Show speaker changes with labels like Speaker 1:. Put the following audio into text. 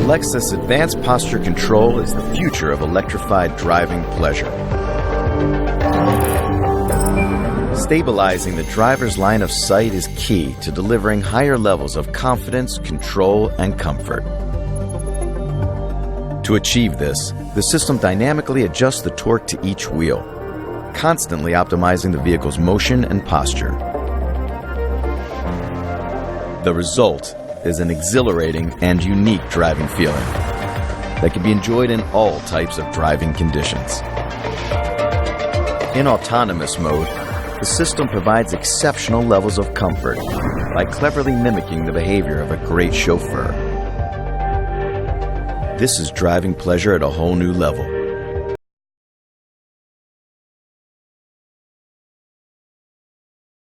Speaker 1: Lexus Advanced Posture Control is the future of electrified driving pleasure. Stabilizing the driver's line of sight is key to delivering higher levels of confidence, control, and comfort. To achieve this, the system dynamically adjusts the torque to each wheel, constantly optimizing the vehicle's motion and posture. The result is an exhilarating and unique driving feeling that can be enjoyed in all types of driving conditions. In autonomous mode, the system provides exceptional levels of comfort by cleverly mimicking the behavior of a great chauffeur. This is driving pleasure at a whole new level.